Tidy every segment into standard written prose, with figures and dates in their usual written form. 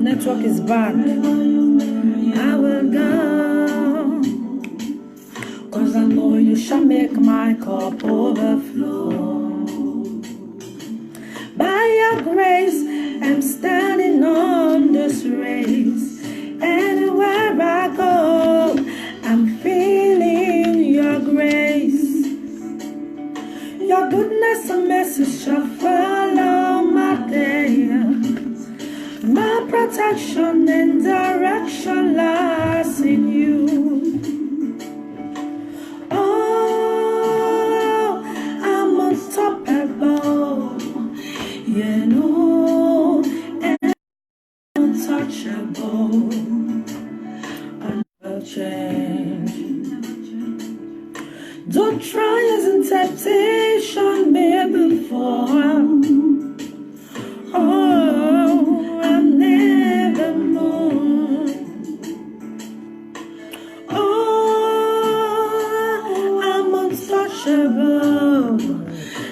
Network is bad. I will go, 'cause I know you shall make my cup overflow. By your grace, I'm standing on this race. Anywhere I go, I'm feeling your grace. Your goodness and mercy shall follow my day. My protection and direction lies in you. Oh, I'm unstoppable. You know, and untouchable. I'll change. Don't try as in temptation me before. Oh, I'm never more. Oh, I'm untouchable.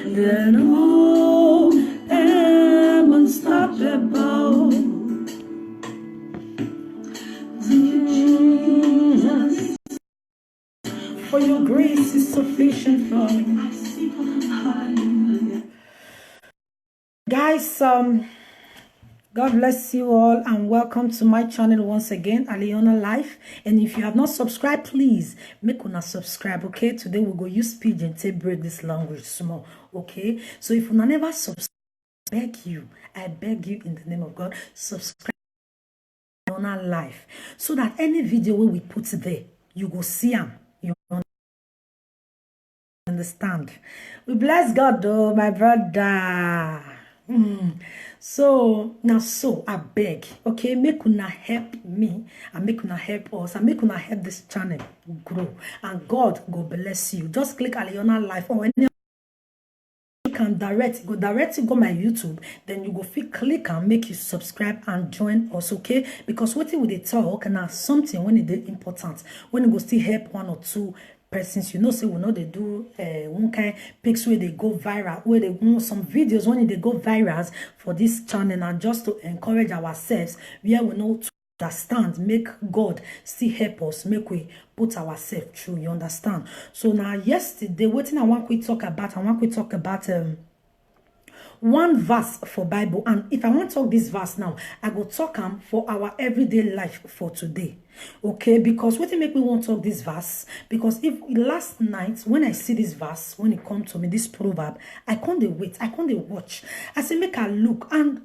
You know, I'm unstoppable. Jesus, for your grace is sufficient for me. Guys, God bless you all and welcome to my channel once again, Aliona Life. And if you have not subscribed, please make una subscribe, okay? Today we go use pidgin to break this language small, okay? So if you never subscribe, I beg you in the name of God, subscribe to Aliona Life so that any video we put there, you go see them. You understand? We bless God though, my brother. So now, I beg, okay, make una help me and make una help us and make una help this channel grow, and God go bless you. Just click Aliona Life or any, you can go my YouTube, then you go click and make you subscribe and join us, okay? Because what we dey talk now something when it is important, when it go still help one or two persons, you know, say we know they do one kind pics where they go viral, where they want some videos when they go viral for this channel, and just to encourage ourselves, where we know to understand, make God still help us, make we put ourselves through, you understand? So now yesterday, I want to talk about one verse for Bible, and if I want to talk this verse now, I go talk for our everyday life for today, okay? Because what make me want to talk this verse, because if last night when I see this verse, when it comes to me, this proverb, I can't wait, I can't watch. I say make a look, and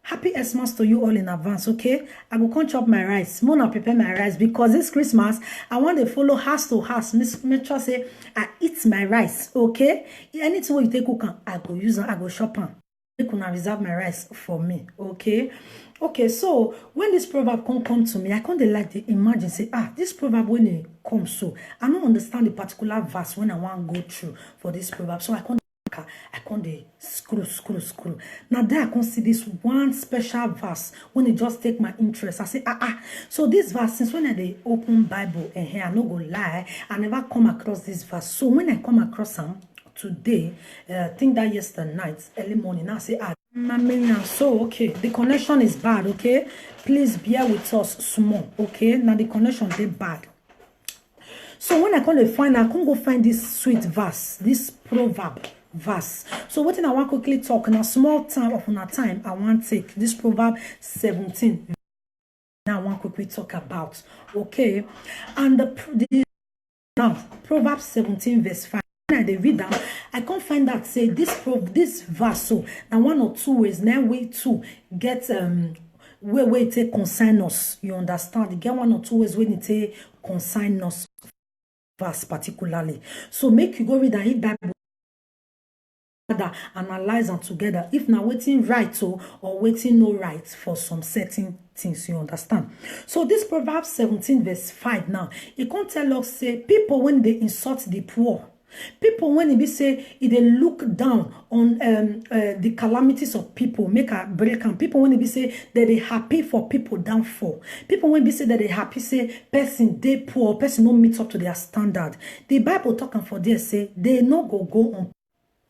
happy Xmas to you all in advance, okay? I go come chop my rice. Mona prepare my rice because this Christmas I want to follow house to house. Make sure say I eat my rice, okay? Anything you take cook, I go use them, I go shop them. You can reserve my rice for me, okay? Okay, so when this proverb come to me, I can't like to imagine say, this proverb when it comes, so I don't understand the particular verse when I want to go through for this proverb, so I can't scroll. Now there I can see this one special verse when it just take my interest. I say, so this verse, since when I open Bible and here, I no go lie, I never come across this verse. So when I come across them today, I think that yesterday night, early morning, I say, so okay, the connection is bad, okay? Please bear with us small, okay? Now the connection is bad. So when I can't go find this sweet verse, this proverb verse. So what I want quickly talk in a small time of a time, I want to take this proverb 17. Now I want quickly talk about, okay? And now Proverbs 17 verse 5. When I read that, I can't find that say this verse. So now one or two ways now way to get where it take consign us. You understand? You get one or two ways when it take consign us verse particularly. So make you go read and read Bible, analyze them together. If now waiting right or waiting no right for some certain things, you understand? So this Proverbs 17 verse 5 now, it can't tell us say people when they insult the poor, people when they say they look down on the calamities of people, make a break, and people when they say that they happy for people downfall, people when they say that they happy say person they poor, person don't meet up to their standard. The Bible talking for there say they no go on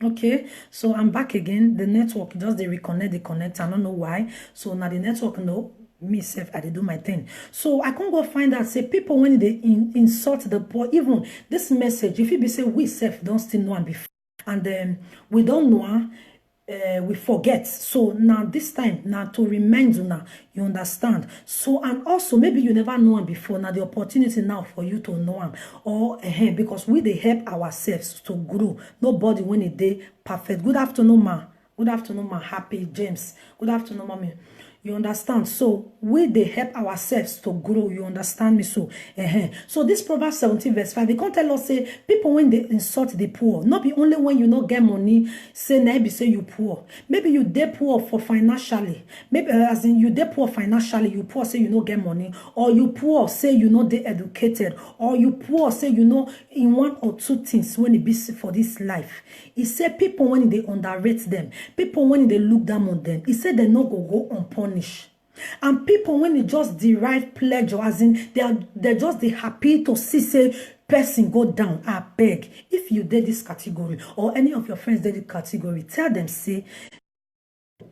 Okay, so I'm back again. The network just they reconnect. I don't know why. So now the network no me self I dey do my thing. So I can't go find out say people when they insult the poor. Even this message, if it be say we self don't still know am before, and then we don't know am, we forget. So now this time now to remind you now, you understand. So and also maybe you never know him before. Now the opportunity now for you to know him, or because we they help ourselves to grow. Nobody when it day perfect. Good afternoon, ma. Good afternoon, ma. Happy James. Good afternoon, mommy. You understand? So we they help ourselves to grow. You understand me? So so this Proverbs 17 verse 5, they can't tell us say people when they insult the poor, not be only when you not get money, say maybe say you poor. Maybe you they poor for financially. Maybe as in you they poor financially, you poor say you not get money, or you poor say you not they educated, or you poor say you know in one or two things when it be for this life. He said people when they underrate them, people when they look down on them, he said they no go unpunished. And people when they just derive pleasure, as in they're just they happy to see say person go down. I beg, if you did this category or any of your friends did this category, tell them say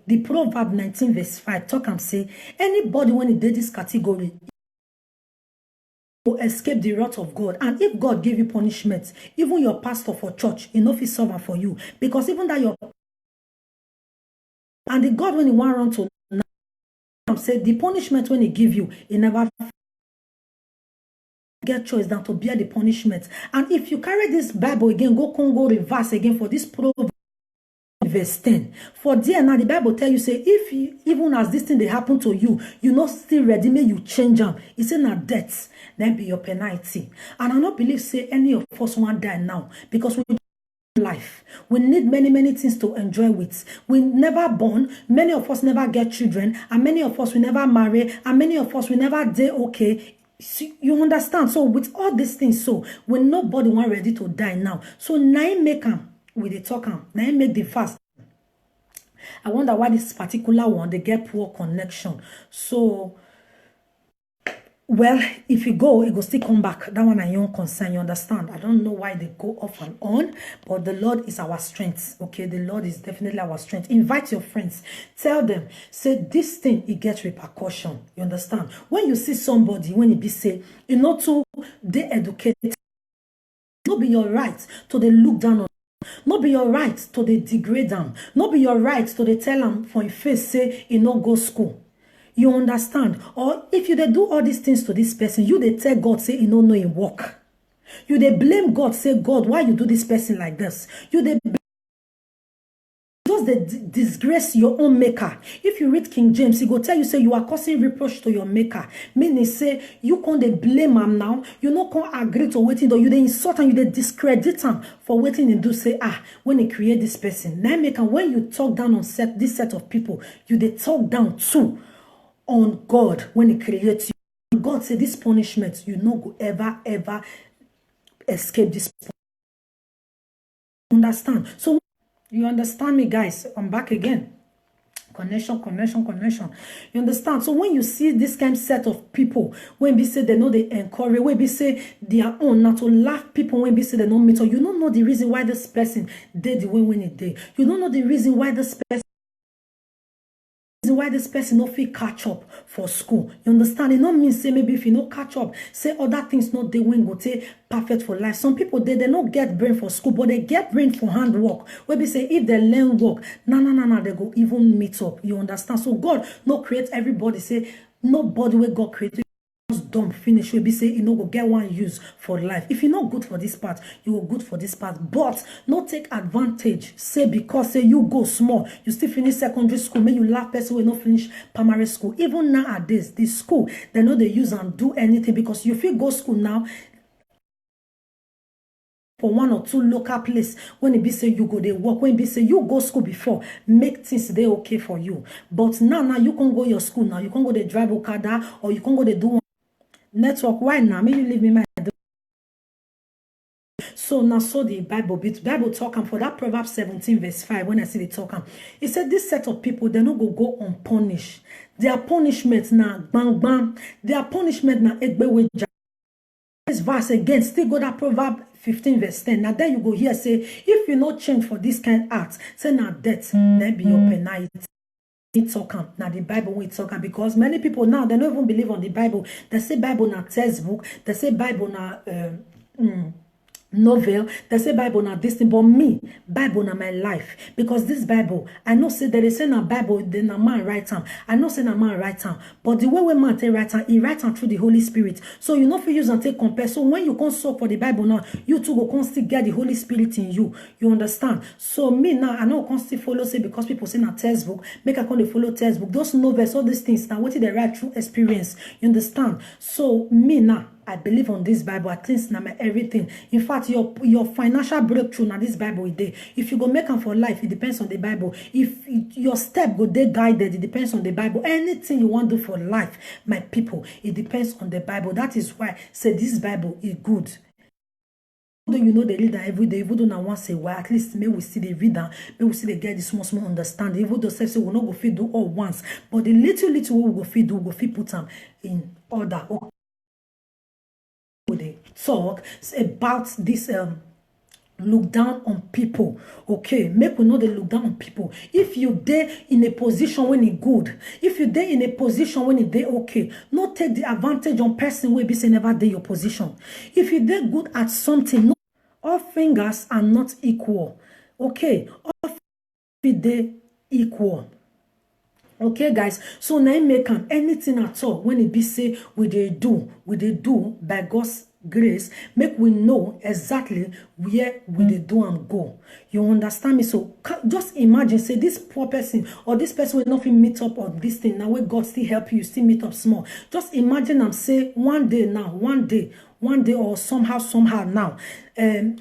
the Proverb 19 verse 5 talk and say anybody when he did this category will escape the wrath of God. And if God gave you punishment, even your pastor for church, enough is servant for you, because even that your and the God when he want run to say the punishment when he give you, he never get choice than to bear the punishment. And if you carry this Bible again, go Congo reverse again for this Proverbs verse 10. For there now the Bible tell you say if you, even as this thing they happen to you, you not still ready, may you change them. It say na death, then be your penalty. And I not believe say any of us want die now, because we life. We need many things to enjoy with. We never born, many of us never get children, and many of us we never marry, and many of us we never day okay. You understand? So with all these things, so when nobody want ready to die now, so now make them with the talk now make the fast. I wonder why this particular one they get poor connection. So well, if you go, it will still come back. That one I don't concern, you understand? I don't know why they go off and on, but the Lord is our strength. Okay, the Lord is definitely our strength. Invite your friends. Tell them, say this thing, it gets repercussion. You understand? When you see somebody, when it be say, you know, to they educate, not be your right to they look down on, not be your right to they degrade them, not be your right to they tell them for your face, say, you know, go school. You understand? Or if you they do all these things to this person, you they tell God, say, you don't know him work. You they blame God, say, God, why you do this person like this? You they just they disgrace your own maker. If you read King James, he go tell you, say, you are causing reproach to your maker. Meaning, say, you can't they blame him now. You not can't agree to waiting, though you they insult and you they discredit him for waiting and do say, when he create this person. Now, maker, when you talk down on this set of people, you they talk down too on God when he creates you. God said this punishment, you no go ever escape this. Understand? So you understand me, guys? I'm back again. Connection. You understand? So when you see this kind of set of people, when we say they know they encourage, when we say they are on not to laugh people, when we say they don't meet, or you don't know the reason why this person did the way when it did. You don't know the reason why this person no fit catch up for school. You understand? It not mean say maybe if you no catch up, say other things not they win go take perfect for life. Some people they not get brain for school, but they get brain for handwork. Where we say if they learn work, they go even meet up. You understand? So God no create everybody. Say nobody will God create dumb finish will be say you know go get one use for life. If you're not good for this part, you will good for this part, but not take advantage say because say you go small, you still finish secondary school, may you laugh person will not finish primary school. Even nowadays this school they know they use and do anything, because you feel go school now for one or two local place when it be say you go they work, when it be say you go school before, make things they okay for you. But now you can go your school now, you can go they drive Okada, or you can go they do one network. Why now? May you leave me my. So now so the Bible talking for that Proverbs 17 verse 5. When I see the talking, it said this set of people they no go unpunished. Their punishment now bang bang. Their punishment now egbeweja. this verse again, still go that Proverb 15 verse 10. Now then you go here say, if you not change for this kind of act, say now death, then be your penalty. Now the Bible we talk because many people now they don't even believe on the Bible. They say Bible na textbook, they say Bible na novel, they say Bible na this thing, but me, Bible na my life. Because this Bible, I know say that they say na Bible, then na man write time. I know say na man write time, but the way man take write time, he write time through the Holy Spirit. So you know for use and take compare. So when you come soak for the Bible now, you too go constantly get the Holy Spirit in you. You understand? So me now, I know constantly follow say because people say na textbook, make I come to follow textbook. Those novels, all these things now, what is the right through experience? You understand? So me now, I believe on this Bible, at least now my everything. In fact, your financial breakthrough now this Bible is there. If you go make them for life, it depends on the Bible. If your step go there guided, it depends on the Bible. Anything you want to do for life, my people, it depends on the Bible. That is why I say this Bible is good. Though you know they read that every day, even though now once a while, at least may we see the reader, may we see the get the small understanding. Even though say we not go fit do all once, but the little we go fit do, we go fit put them in order. Okay. They talk about this look down on people. Okay, make we know they look down on people. If you there in a position when it good, if you there in a position when it they okay, not take the advantage on person will be say never there your position. If you there good at something, no, all fingers are not equal. Okay, all feet they equal. Okay, guys, so now make anything at all when it be say we they do by God's grace, make we know exactly where we they do and go. You understand me? So just imagine, say this poor person or this person will not meet up on this thing. Now where God still help you, still meet up small. Just imagine I'm say one day or somehow now,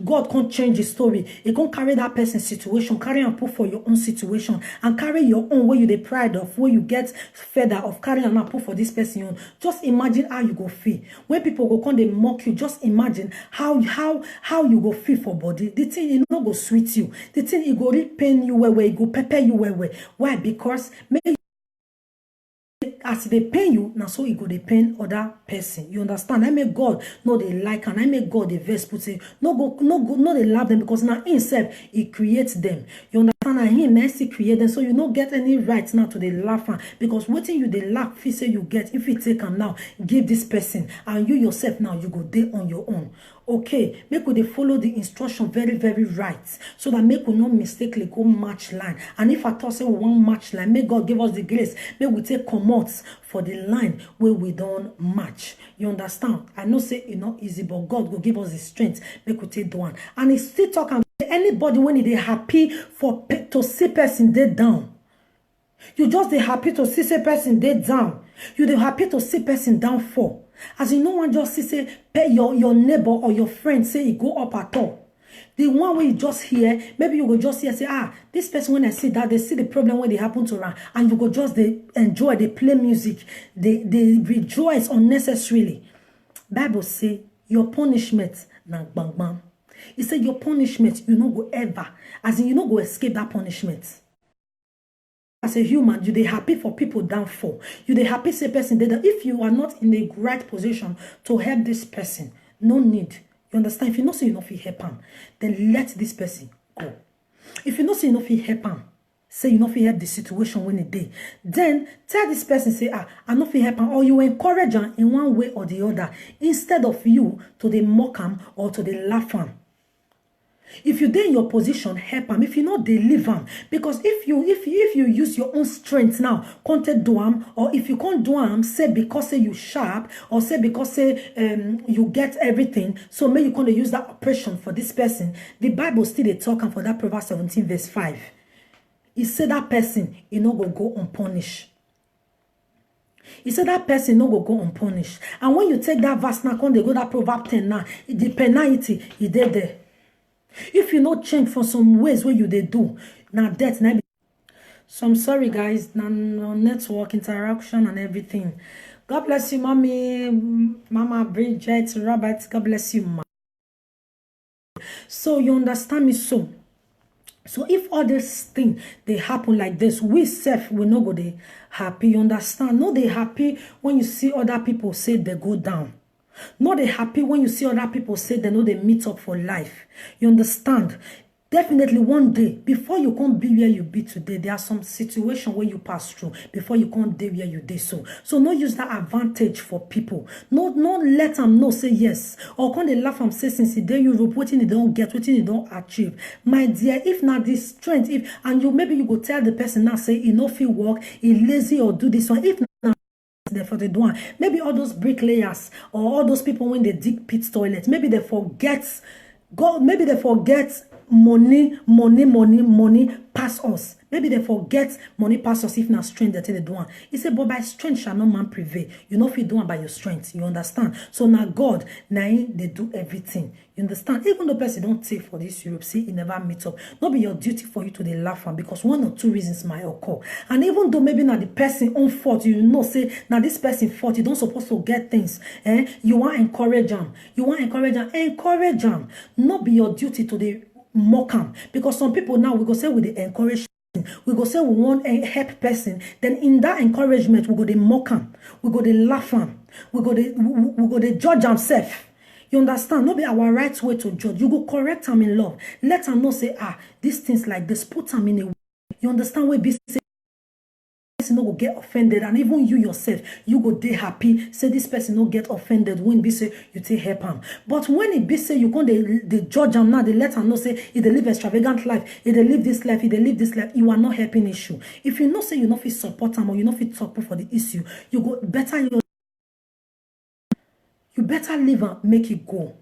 God can't change the story. He can't carry that person's situation, carry and put for your own situation, and carry your own where you the pride of, where you get fed of carrying and put for this person own. Just imagine how you go feel when people go come they mock you. Just imagine how you go feel for body. The thing it not go sweet you. The thing it go really pain you where it go pepper you where. Why? Because maybe as they pain you, now so it go they pain other person. You understand? I make God know they like and I make God the verse put say no they love them because now himself he creates them. You understand? And him mercy create them, so you don't get any right now to the laugh because what you they laugh if say you get if you take them now give this person and you yourself now you go there on your own. Okay, make we they follow the instruction very right so that make we not mistakenly go match line. And if I thought say we want match line, may God give us the grace. May we take commots for the line where we don't match. You understand? I know say it's not easy, but God will give us the strength. Make we take the one. And it's still talking anybody when they happy for to see person dead down. You just they happy to see a person dead down. You they happy to see person down for. As you know, one just say pay your neighbor or your friend say he go up at all. The one where you just hear, maybe you go just hear say, this person when I see that they see the problem when they happen to run, and you go just they enjoy, they play music, they rejoice unnecessarily. Bible say your punishment na bang bang. It say your punishment you no go ever, as in you no go escape that punishment. As a human, you they happy for people down for. You they happy say person that if you are not in the right position to help this person, no need. You understand? If you know say you know if you help him, then let this person go. If you know say you know if you help him, say you know if you help the situation when it day, then tell this person say I know if you help him, or you encourage him in one way or the other instead of you to the mock him or to the laugh him. If you in your position, help him. If you not, deliver him. Because if you use your own strength now, can't do him, or if you can't do him, say because say you sharp, or say because say you get everything, so may you can't use that oppression for this person. The Bible still they talking for that Proverbs 17 verse 5. It said that person you not go unpunished. He said that person no go unpunished. And when you take that verse now, when they go that Proverbs 10 now, the penalty is there. If you not change for some ways where you they do, now death now. So I'm sorry guys, now network interaction and everything. God bless you, mommy, Mama Bridget, Robert. God bless you, ma. So you understand me so. So if all this thing they happen like this, we self will not go they happy. You understand? No, they happy when you see other people say they go down. Not they happy when you see other people say they know they meet up for life. You understand? Definitely one day, before you can't be where you be today, there are some situation where you pass through before you can't be where you did so. So no use that advantage for people. No let them know say yes. Or can they laugh and say since the day Europe, waiting they don't get, waiting they don't achieve. My dear, if not this strength, if and you maybe you go tell the person now say he no fit work, he lazy or do this one. If not for the one, maybe all those bricklayers or all those people when they dig pit toilets, maybe they forget God, maybe they forget money pass us. Maybe they forget money pass us if not strength that they do one. He said, but by strength shall no man prevail. You know if you do one by your strength. You understand? So now God, now they do everything. You understand? Even the person don't take for this Europe, see, it never meet up. Not be your duty for you to they laugh on because one or two reasons might occur. And even though maybe not the person own fault, you know, say now this person fault, you don't supposed to get things. You want to encourage them. You want to encourage them. Not be your duty to the mock them. Because some people now we go say with the encourage. We go say we want a help person. Then in that encouragement, we go to mock them. We go to laugh them. We go to judge themselves. You understand? Not be our right way to judge. You go correct them in love. Let them know say, these things like this, put them in a way. You understand where be say person no go get offended, and even you yourself, you go dey happy. Say this person no get offended when be say you take help him. But when it be say you can't they judge him now, they let him know say if they live extravagant life, if they live this life, if they live this life, you are not helping issue. If you know say you not fit support him or you not fit talk for the issue, you go better you better leave and make it go.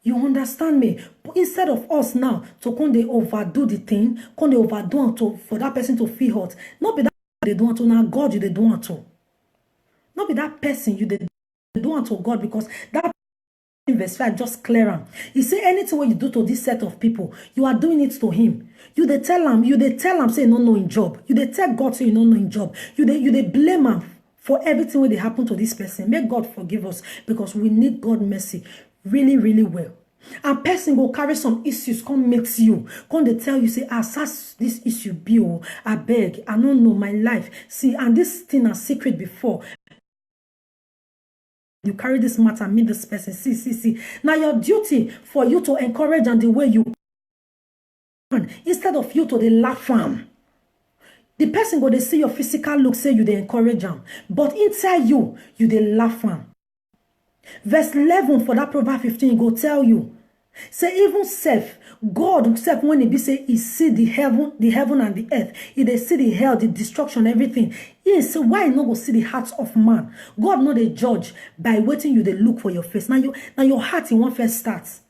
You understand me? But instead of us now to come they overdo the thing, come they overdo to for that person to feel hurt. Not be that they don't want to now God you they don't want to. Not be that person you they don't want to God because that verse 5 just clear him. He say anything what you do to this set of people, you are doing it to him. You they tell him say no know in job. You they tell God say you don't know in job. You they blame him for everything when they happen to this person. May God forgive us because we need God mercy really, really well. And person go carry some issues, come meet you, come they tell you, say, as this issue be, oh, I beg, I don't know my life. See, and this thing is secret before. You carry this matter, meet this person, see. Now your duty for you to encourage and the way you can, instead of you to the laugh am. The person go they see your physical look, say you they encourage them. But inside you they laugh am. Verse 11 for that Proverbs 15 go tell you. Say even self, God self when he be say he see the heaven and the earth. He they see the hell, the destruction, everything. He say why not go see the hearts of man? God not they judge by waiting you they look for your face. Now your heart in one first starts.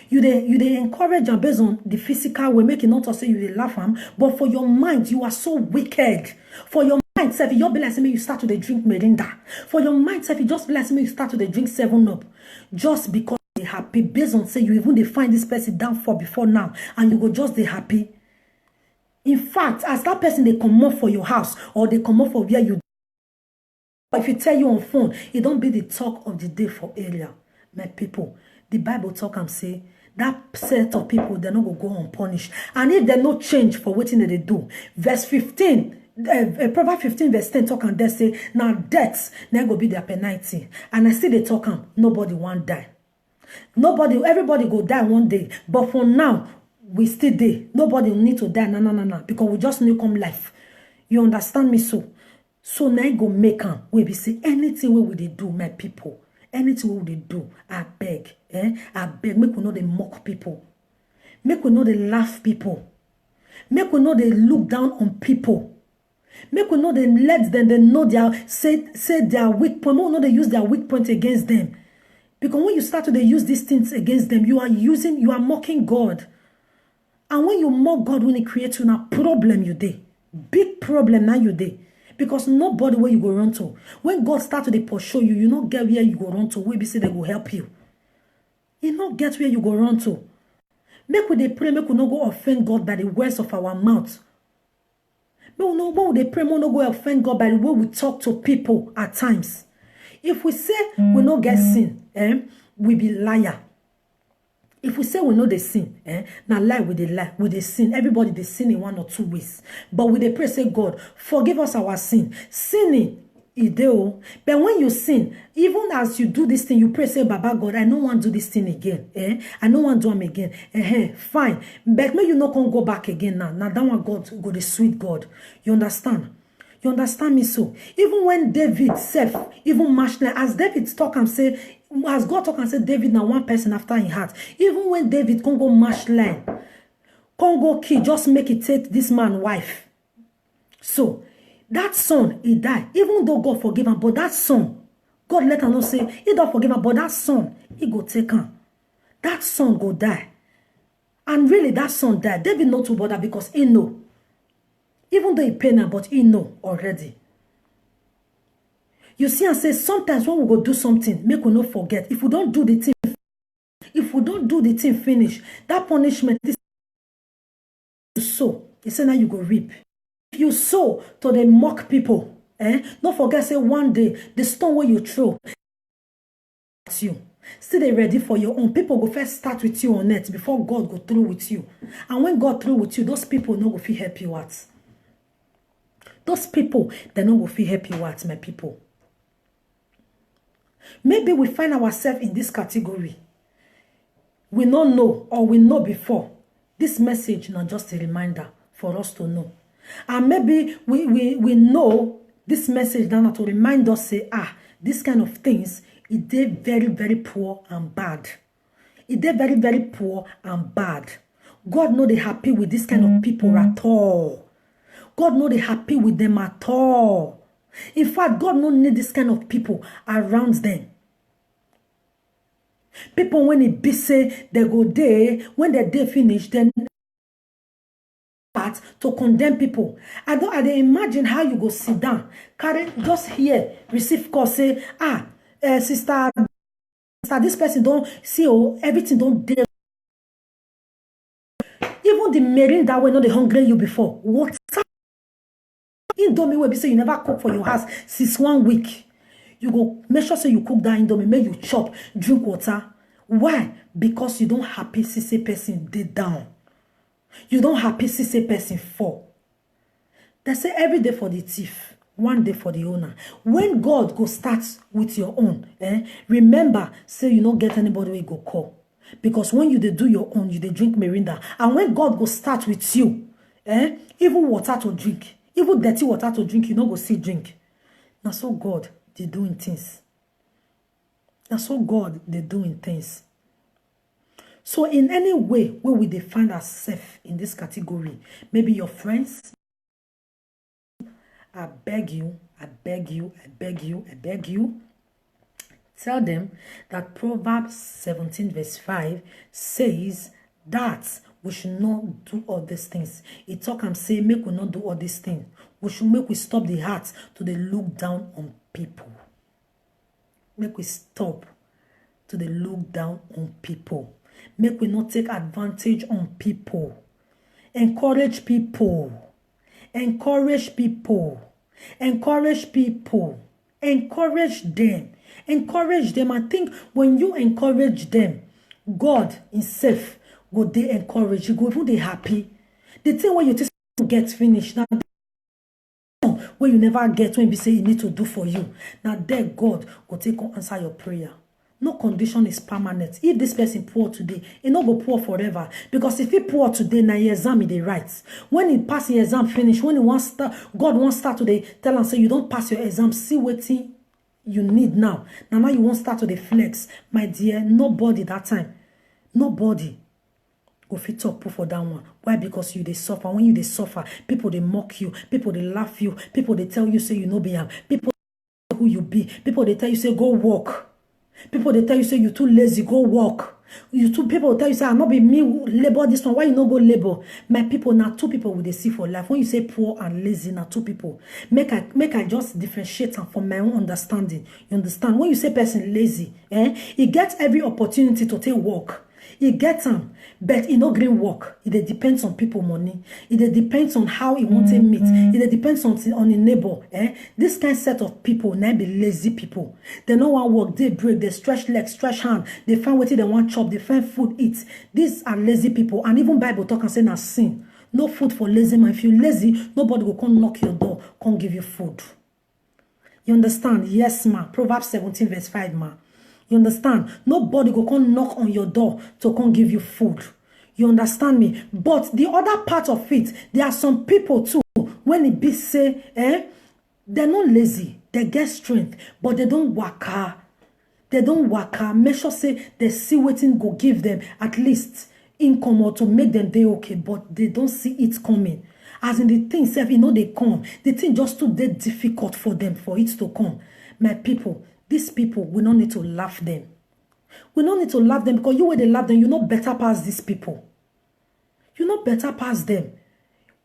You they encourage them based on the physical way, making not to say you they laugh am, but for your mind, you are so wicked. For your mind, self, you be like me, you start to the drink Merinda. For your mind, self, you just be like me, you start to the drink 7-Up. Just because they happy, based on say you even they find this person down for before now, and you go just they happy. In fact, as that person they come up for your house or they come up for where you. If you tell you on phone, it don't be the talk of the day for area, my people. The Bible talk and say that set of people they're not gonna go unpunished, and if they no change for what they do. Verse 15. Proverbs 15 verse 10 talk and they say now death now go be their penalty, and I see they talk and nobody want die. Everybody go die one day, but for now we still there. Nobody need to die no because we just need come life. You understand me? So now go make them we be say anything we they do, my people. Anything we they do, I beg, I beg. Make we know they mock people. Make we know they laugh people. Make we know they look down on people. Make we know they let them, they know their say their weak point. Make we know they use their weak point against them. Because when you start to they use these things against them, you are mocking God. And when you mock God, when He creates you, a problem you day. Big problem now you day. Because nobody where you go run to. When God start to pursue you, you not get where you go run to. Where be say they go help you. You not get where you go run to. Make we they pray, make we not go offend God by the words of our mouth. Make we they pray, we not go offend God by the way we talk to people at times. If we say we not get sin, we be liar. If we say we know the sin, now lie with the sin. Everybody they sin in one or two ways. But with the pray say God, forgive us our sin. Sinning But when you sin, even as you do this thing, you pray, say, Baba God, I don't want to do this thing again. I don't want to do them again. Fine. But maybe you not can go back again now. Now that one God go the sweet God. You understand? You understand me so? Even when David self, even Mashna, as David talk and say, as God talk and say, David now one person after in heart. Even when David can go mash line, can go key, just make it take this man wife. So, that son, he died. Even though God forgive him, but that son, God let him know say, he don't forgive him, but that son, he go take him. That son go die. And really, that son died. David not to bother because he know. Even though he pain him, but he know already. You see and say, sometimes when we go do something, make we not forget. If we don't do the thing, finish, that punishment is sow. He said now you go reap. If you sow to the mock people, don't forget, say one day, the stone where you throw, you. Still they ready for your own. People go first start with you on it before God go through with you. And when God through with you, those people no go feel help you out. Those people, they no go feel help you out, my people. Maybe we find ourselves in this category. We don't know, or we know before. This message not just a reminder for us to know. And maybe we know this message now to remind us, say, this kind of things, it is very, very poor and bad. It is very, very poor and bad. God know they happy with this kind of people at all. God know they happy with them at all. In fact, God no need this kind of people around them. People, when it be say, they go there, when their day finish, then to condemn people. I dey imagine how you go sit down, carry just here, receive call, say, sister, this person don't see, everything don't dare. Even the marine that way, not they hungry you before. What? Indomie will be say you never cook for your house since 1 week. You go make sure say you cook that indomie, make you chop, drink water. Why? Because you don't happy see say person dead down. You don't happy see say person fall. They say every day for the thief, one day for the owner. When God go start with your own, remember, say you don't get anybody where you go call. Because when you do your own, you drink Mirinda. And when God go start with you, even water to drink, even dirty water to drink, you don't go see drink. Now so God, they doing things. Now so God, they doing things. So in any way where we find ourselves in this category, maybe your friends, I beg you, tell them that Proverbs 17 verse 5 says that we should not do all these things. It talk and say, make we not do all these things. We should make we stop the heart to the look down on people. Make we stop to the look down on people. Make we not take advantage on people. Encourage people. Encourage people. Encourage people. Encourage them. Encourage them. I think when you encourage them, God himself go they encourage you. Go even they happy. The thing when you just get finished now, where you never get when you say you need to do for you. Now there God go take on answer your prayer. No condition is permanent. If this person poor today, he not go poor forever. Because if he poor today, now your exam is the right. When he pass your exam finish, when he wants start, God wants start today, tell him say you don't pass your exam, see what you need now. Now you won't start to the flex. My dear, nobody that time. Nobody go fit talk for that one. Why? Because you they suffer. When you they suffer, people they mock you, people they laugh you, people they tell you say you know be am, people who you be, people they tell you say go work. People they tell you say you too lazy, go work. People tell you say I not be me labor this one. Why you not go labor? My people now two people will they see for life. When you say poor and lazy, now two people. Make I just differentiate them from my own understanding. You understand? When you say person lazy, he gets every opportunity to take work. He gets them, but he no green work. It depends on people money. It depends on how he wants to meet. It depends on a neighbor. This kind of set of people now be lazy people. They no want work. They break. They stretch legs, stretch hand. They find what they want chop. They find food eat. These are lazy people. And even Bible talk and say na sin. No food for lazy man. If you lazy, nobody will come knock your door, come give you food. You understand? Yes, ma. Proverbs 17 verse 5, ma. You understand? Nobody go come knock on your door to come give you food. You understand me? But the other part of it, there are some people too, when it be say, they're not lazy. They get strength, but they don't work hard. They don't work hard. Make sure say they see waiting go give them at least income or to make them day okay, but they don't see it coming. As in the thing self, they come. The thing just too dead difficult for them for it to come. My people, these people, we don't need to laugh them. We don't need to laugh them because you when they laugh them, you know better past these people. You know better past them.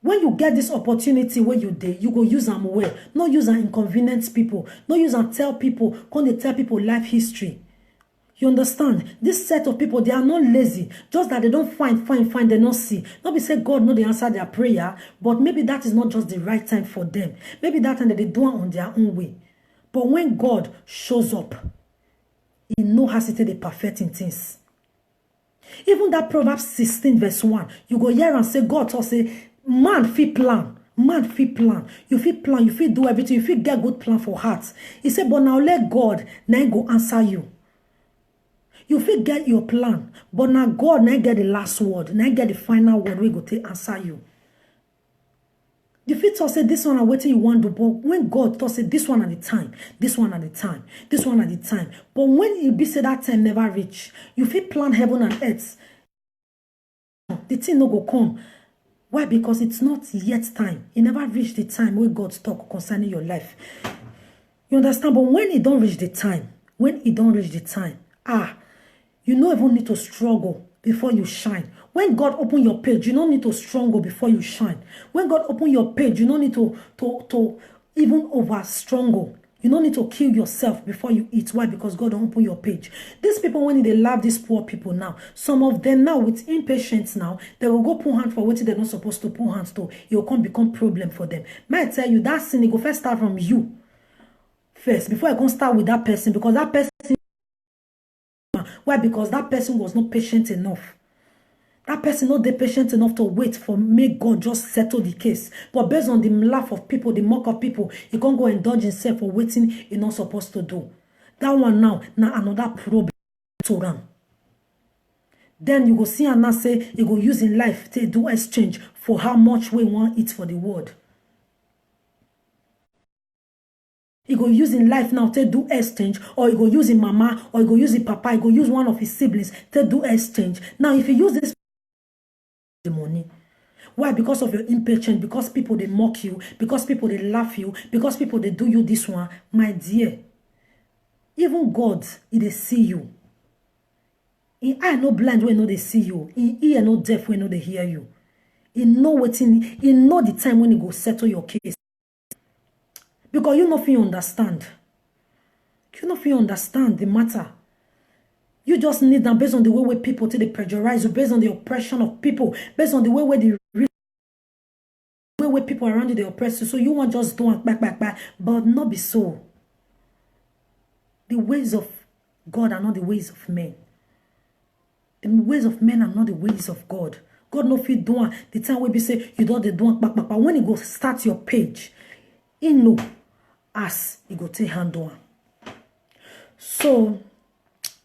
When you get this opportunity where you dey, you go use them well. Not use and inconvenience people. Not use and tell people, when they tell people life history. You understand? This set of people, they are not lazy. Just that they don't find, they don't see. Not be say God know they answer their prayer, but maybe that is not just the right time for them. Maybe that time that they do it on their own way. But when God shows up, he know how to the perfect in things. Even that Proverbs 16 verse 1, you go here and say, God to say, man fit plan. Man fit plan. You fit plan, you fit do everything, you fit get good plan for heart. He said, but now let God now go answer you. You fit get your plan, but now God now get the last word, now get the final word we go to answer you. You fit to say this one are waiting you want to, but when God to say this one at the time, this one at the time, this one at the time. But when it be say that time never reach, you fit plan heaven and earth. The thing no go come. Why? Because it's not yet time. It never reached the time where God talk concerning your life. You understand? But when it don't reach the time, you don't even need to struggle before you shine. When God open your page, you don't need to struggle before you shine. When God open your page, you don't need to even over struggle. You don't need to kill yourself before you eat. Why? Because God don't open your page. These people, when they love these poor people now, some of them now with impatience now, they will go put hands for what they're not supposed to put hands to. It will become problem for them. May I tell you, that sin, it go first start from you. First, before I can start with that person, because that person, why? Because that person was not patient enough. That person not patient enough to wait for make God just settle the case. But based on the laugh of people, the mock of people, he can't go indulge himself for waiting he's not supposed to do. That one now another problem to run. Then you go see and now say you go use in life to do exchange for how much we want it for the world. He go use in life now to do exchange, or he go use in mama, or he go use in papa, he go use one of his siblings to do exchange. Now, if he use this the money, why? Because of your impatience, because people they mock you, because people they laugh you, because people they do you this one, my dear. Even God, they see you. He eye no blind when no they see you. He ear no deaf when no they hear you. He know waiting. He know the time when he go settle your case. Because you not feel understand. You not feel understand the matter. You just need them based on the way people take they pressurize you, based on the oppression of people, based on the way people around you they oppress you. So you want just do back, but not be so. The ways of God are not the ways of men. The ways of men are not the ways of God. God no fit do the time we be say you don't do back. But when you go start your page, he know as you go take hand on. So,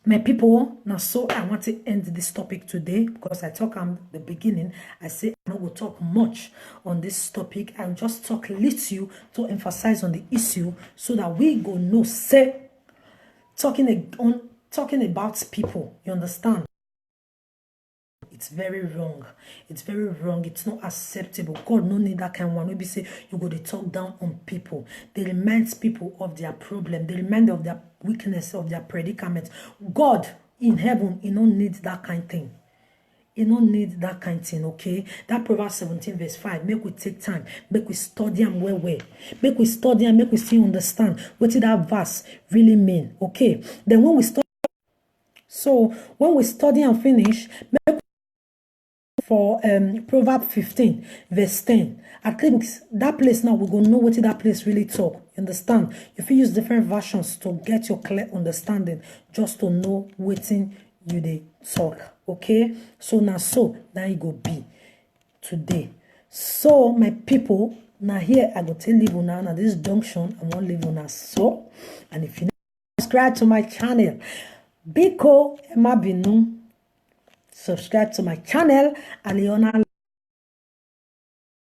my people, now so I want to end this topic today because I talk at the beginning. I say I don't go talk much on this topic. I'll just talk little to emphasize on the issue so that we go know say talking about people. You understand? It's very wrong. It's very wrong. It's not acceptable. God no need that kind of one. Maybe say you go to talk down on people. They remind people of their problem. They remind them of their weakness, of their predicament. God in heaven, he don't need that kind of thing. He don't need that kind of thing, okay? That Proverbs 17 verse 5, make we take time. Make we study and well. Make we study and make we still understand what did that verse really mean, okay? Then when we study, so when we study and finish, make for Proverbs 15 verse 10. I think that place now we're gonna know what that place really talk. You understand? If you use different versions to get your clear understanding, just to know what you they talk. Okay? So now it go be today. So my people, Now here I go tell leave una now this junction. I won't leave una so. And if you not subscribe to my channel, Biko Emma Binu, subscribe to my channel, Aliona.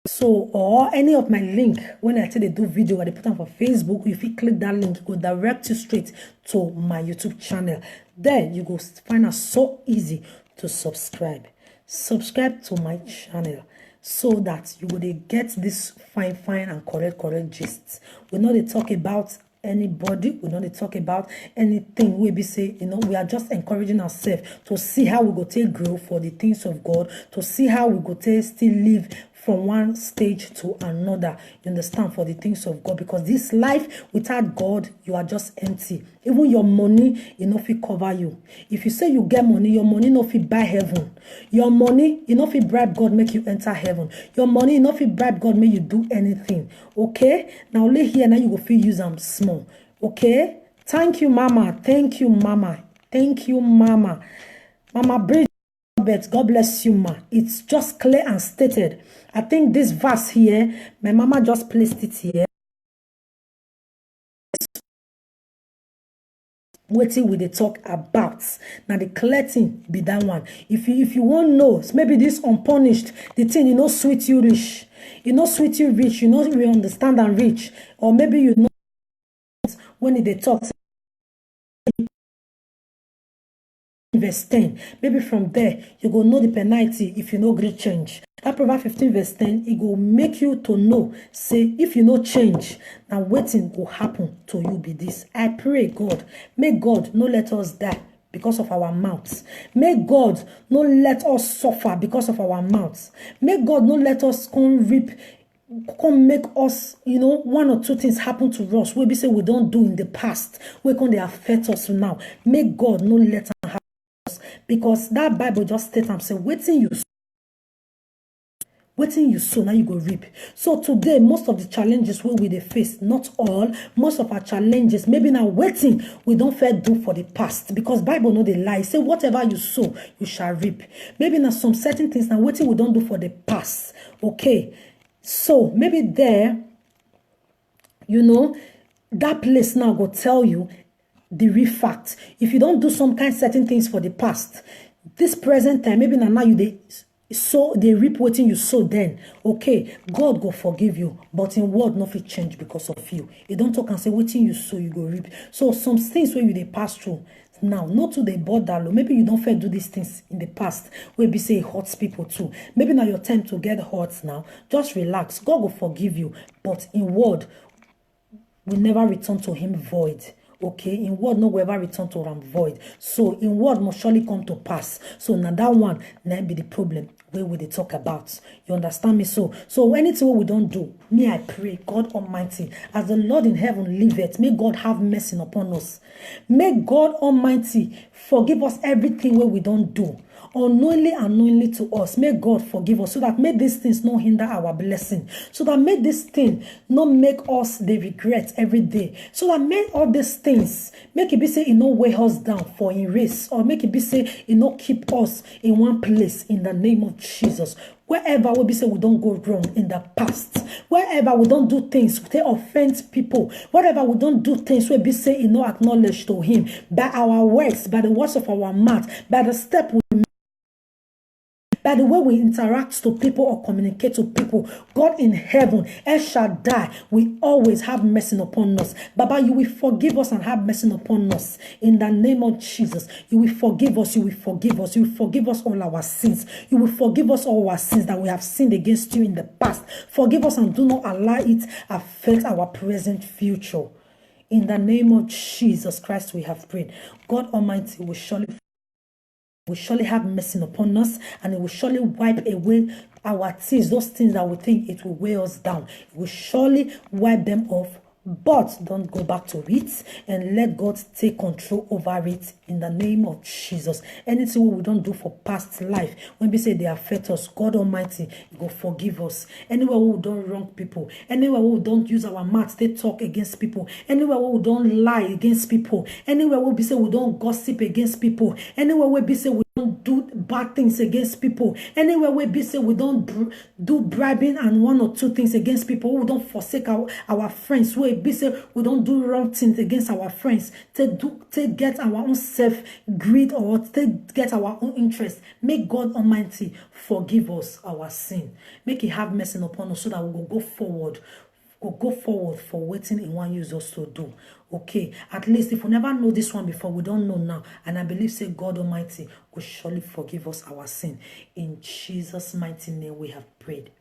So, or any of my link, when I tell they do video, I put them for Facebook, if you click that link, it will direct you straight to my YouTube channel. There, you go find it so easy to subscribe. Subscribe to my channel so that you will get this fine and correct gist. We know they talk about anybody, we don't talk about anything we be say, we are just encouraging ourselves to see how we go take grow for the things of God, to see how we go take still live from one stage to another, you understand, for the things of God, because this life without God, you are just empty. Even your money, fit cover you. If you say you get money, your money no fit buy heaven. Your money, fit bribe God make you enter heaven. Your money, fit bribe God make you do anything. Okay? Now lay here, now you go feel use them small. Okay? Thank you, Mama. Thank you, Mama. Thank you, Mama. Mama Bridget, God bless you, ma. It's just clear and stated. I think this verse here, my mama just placed it here. Waiting with the talk about. Now the clear thing be that one. If you won't know, maybe this unpunished, the thing, sweet you rich. Sweet you rich, we understand and rich. Or maybe when they talk, verse 10, maybe from there you go know the penalty if you no great change. That Proverbs 15 verse 10, it go make you to know, say, if you no change, now waiting will happen to you be this. I pray God, may God no let us die because of our mouths. May God no let us suffer because of our mouths. May God no let us come make us, one or two things happen to us. We say we don't do in the past. We can they affect us now. May God no let them happen. Because that Bible just states and say, waiting you sow, now you go reap. So today, most of the challenges we face, not all, most of our challenges, maybe now waiting, we don't fair do for the past. Because Bible know they lie. Say whatever you sow, you shall reap. Maybe now some certain things now waiting we don't do for the past. Okay. So maybe there, that place now go tell you the real fact. If you don't do some kind of certain things for the past, this present time, maybe now you they reap what you sow then. Okay, God go forgive you, but in word nothing change because of you. You don't talk and say what you sow you go reap. So some things where you they pass through now, not to the border. Maybe you don't fair do these things in the past. Where be say it hurts people too. Maybe now your time to get hurt now. Just relax. God will forgive you, but in word we never return to him void. Okay, in word no will ever return to him void. So in word must surely come to pass. So now that one now be the problem where we they talk about. You understand me? So anything we don't do, me I pray God Almighty, as the Lord in heaven liveth, may God have mercy upon us. May God Almighty forgive us everything where we don't do, unknowingly to us. May God forgive us, so that may these things not hinder our blessing, so that may this thing not make us the regret every day, so that may all these things make it be say it no weigh us down for in race, or make it be say it not keep us in one place in the name of Jesus. Wherever we be say we don't go wrong in the past, wherever we don't do things they offend people, wherever we don't do things we be say it no acknowledge to him by our words, by the words of our mouth, by the step we by the way we interact to people or communicate to people. God in heaven, El Shaddai, we always have mercy upon us. Baba, you will forgive us and have mercy upon us. In the name of Jesus, you will forgive us, you will forgive us, you will forgive us all our sins. You will forgive us all our sins that we have sinned against you in the past. Forgive us and do not allow it affect our present future. In the name of Jesus Christ, we have prayed. God Almighty will surely have mercy upon us, and it will surely wipe away our tears, those things that we think it will weigh us down. It will surely wipe them off, but don't go back to it, and let God take control over it in the name of Jesus. Anything we don't do for past life, when we say they affect us, God Almighty, He will forgive us. Anywhere we don't wrong people, anywhere we don't use our mouth, they talk against people, anywhere we don't lie against people, anywhere we say we don't gossip against people, anywhere we say we do bad things against people. Anywhere we be say we don't do bribing and 1 or 2 things against people. We don't forsake our friends. We be say we don't do wrong things against our friends. To get our own self greed or to get our own interest. Make God Almighty forgive us our sin. Make He have mercy upon us so that we will go forward. We'll go forward for waiting in one use us to do. Okay, at least if we never know this one before, we don't know now. And I believe, say, God Almighty will surely forgive us our sin. In Jesus' mighty name we have prayed.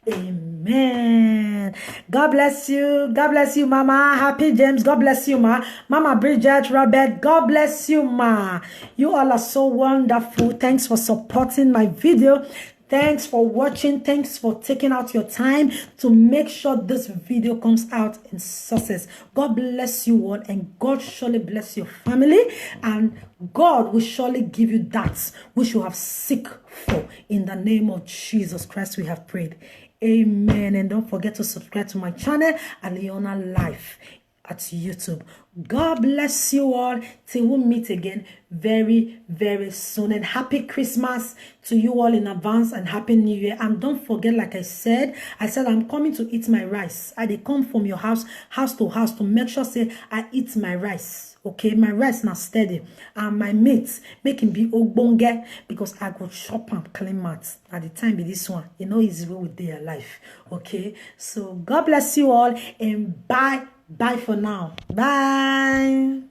Amen. God bless you. God bless you, Mama. Happy James. God bless you, Ma. Mama Bridget, Robert. God bless you, Ma. You all are so wonderful. Thanks for supporting my video. Thanks for watching. Thanks for taking out your time to make sure this video comes out in success. God bless you all, and God surely bless your family, and God will surely give you that which you have seek for. In the name of Jesus Christ, we have prayed. Amen. And don't forget to subscribe to my channel, Aliona Life, at YouTube. God bless you all till we meet again very, very soon. And happy Christmas to you all in advance, and happy New Year. And don't forget, like I said I'm coming to eat my rice. I dey come from your house to house to make sure say I eat my rice. Okay, my rice now steady, and my mates make him be ogbonge, because I go chop and clean mouth. At the time be this one, you know, easy way with their life. Okay, so God bless you all, and bye for now. Bye.